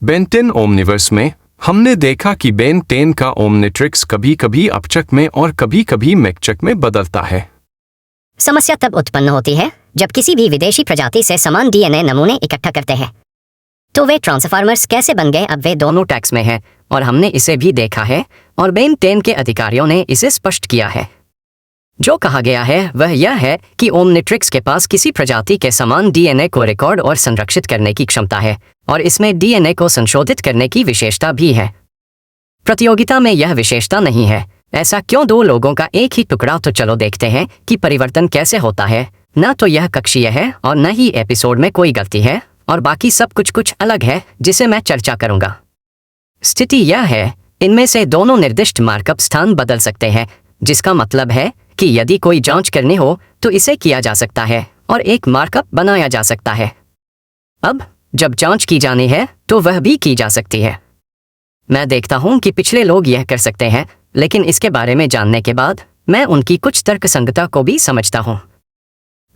Ben 10 Omniverse में हमने देखा कि बेन 10 का ओमनिट्रिक्स कभी कभी अपचक में और कभी कभी मेकचक में बदलता है। समस्या तब उत्पन्न होती है जब किसी भी विदेशी प्रजाति से समान डीएनए नमूने इकट्ठा करते हैं। तो वे ट्रांसफार्मर्स कैसे बन गए? अब वे दोनों टैक्स में हैं और हमने इसे भी देखा है और बेन 10 के अधिकारियों ने इसे स्पष्ट किया है। जो कहा गया है वह यह है कि ओमनिट्रिक्स के पास किसी प्रजाति के समान डीएनए को रिकॉर्ड और संरक्षित करने की क्षमता है और इसमें डीएनए को संशोधित करने की विशेषता भी है। प्रतियोगिता में यह विशेषता नहीं है। ऐसा क्यों? दो लोगों का एक ही टुकड़ा। तो चलो देखते हैं कि परिवर्तन कैसे होता है। न तो यह कक्षीय है और न ही एपिसोड में कोई गलती है और बाकी सब कुछ अलग है जिसे मैं चर्चा करूंगा। स्थिति यह है, इनमें से दोनों निर्दिष्ट मार्कअप स्थान बदल सकते हैं, जिसका मतलब है कि यदि कोई जांच करनी हो तो इसे किया जा सकता है और एक मार्कअप बनाया जा सकता है। अब जब जांच की जानी है तो वह भी की जा सकती है। मैं देखता हूं कि पिछले लोग यह कर सकते हैं, लेकिन इसके बारे में जानने के बाद मैं उनकी कुछ तर्कसंगतता को भी समझता हूं।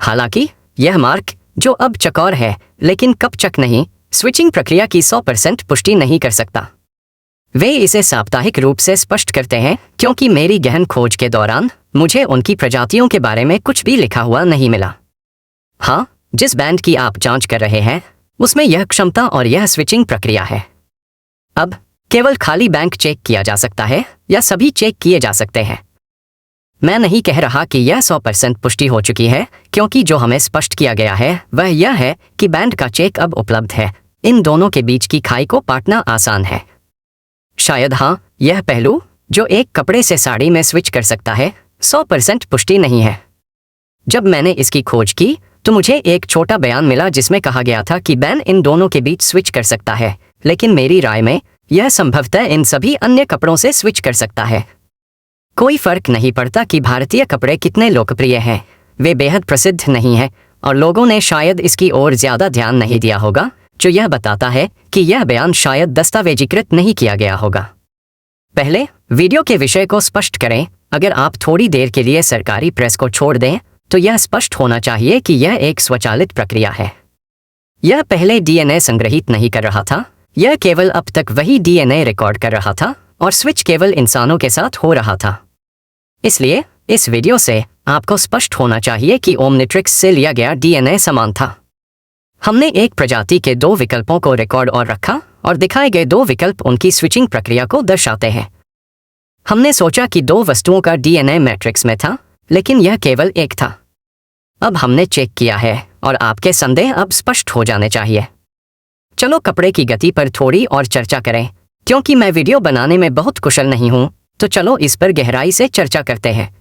हालांकि यह मार्क जो अब चकौर है लेकिन कब चक नहीं, स्विचिंग प्रक्रिया की 100% पुष्टि नहीं कर सकता। वे इसे साप्ताहिक रूप से स्पष्ट करते हैं क्योंकि मेरी गहन खोज के दौरान मुझे उनकी प्रजातियों के बारे में कुछ भी लिखा हुआ नहीं मिला। हाँ, जिस बैंड की आप जांच कर रहे हैं उसमें यह क्षमता और यह स्विचिंग प्रक्रिया है। अब केवल खाली बैंक चेक किया जा सकता है या सभी चेक किए जा सकते हैं। मैं नहीं कह रहा कि यह 100% पुष्टि हो चुकी है, क्योंकि जो हमें स्पष्ट किया गया है वह यह है कि बैंड का चेक अब उपलब्ध है। इन दोनों के बीच की खाई को पाटना आसान है। शायद हाँ, यह पहलू जो एक कपड़े से साड़ी में स्विच कर सकता है 100% पुष्टि नहीं है। जब मैंने इसकी खोज की तो मुझे एक छोटा बयान मिला जिसमें कहा गया था कि बैन इन दोनों के बीच स्विच कर सकता है, लेकिन मेरी राय में यह संभवतः इन सभी अन्य कपड़ों से स्विच कर सकता है। कोई फर्क नहीं पड़ता कि भारतीय कपड़े कितने लोकप्रिय हैं, वे बेहद प्रसिद्ध नहीं हैं और लोगों ने शायद इसकी ओर ज्यादा ध्यान नहीं दिया होगा, जो यह बताता है कि यह बयान शायद दस्तावेजीकृत नहीं किया गया होगा। पहले वीडियो के विषय को स्पष्ट करें। अगर आप थोड़ी देर के लिए सरकारी प्रेस को छोड़ दें तो यह स्पष्ट होना चाहिए कि यह एक स्वचालित प्रक्रिया है। यह पहले डीएनए संग्रहित नहीं कर रहा था, यह केवल अब तक वही डीएनए रिकॉर्ड कर रहा था और स्विच केवल इंसानों के साथ हो रहा था। इसलिए इस वीडियो से आपको स्पष्ट होना चाहिए कि ओमनिट्रिक्स से लिया गया डीएनए समान था। हमने एक प्रजाति के दो विकल्पों को रिकॉर्ड और रखा और दिखाए गए दो विकल्प उनकी स्विचिंग प्रक्रिया को दर्शाते हैं। हमने सोचा कि दो वस्तुओं का डीएनए मैट्रिक्स में था, लेकिन यह केवल एक था। अब हमने चेक किया है और आपके संदेह अब स्पष्ट हो जाने चाहिए। चलो कपड़े की गति पर थोड़ी और चर्चा करें। क्योंकि मैं वीडियो बनाने में बहुत कुशल नहीं हूं, तो चलो इस पर गहराई से चर्चा करते हैं।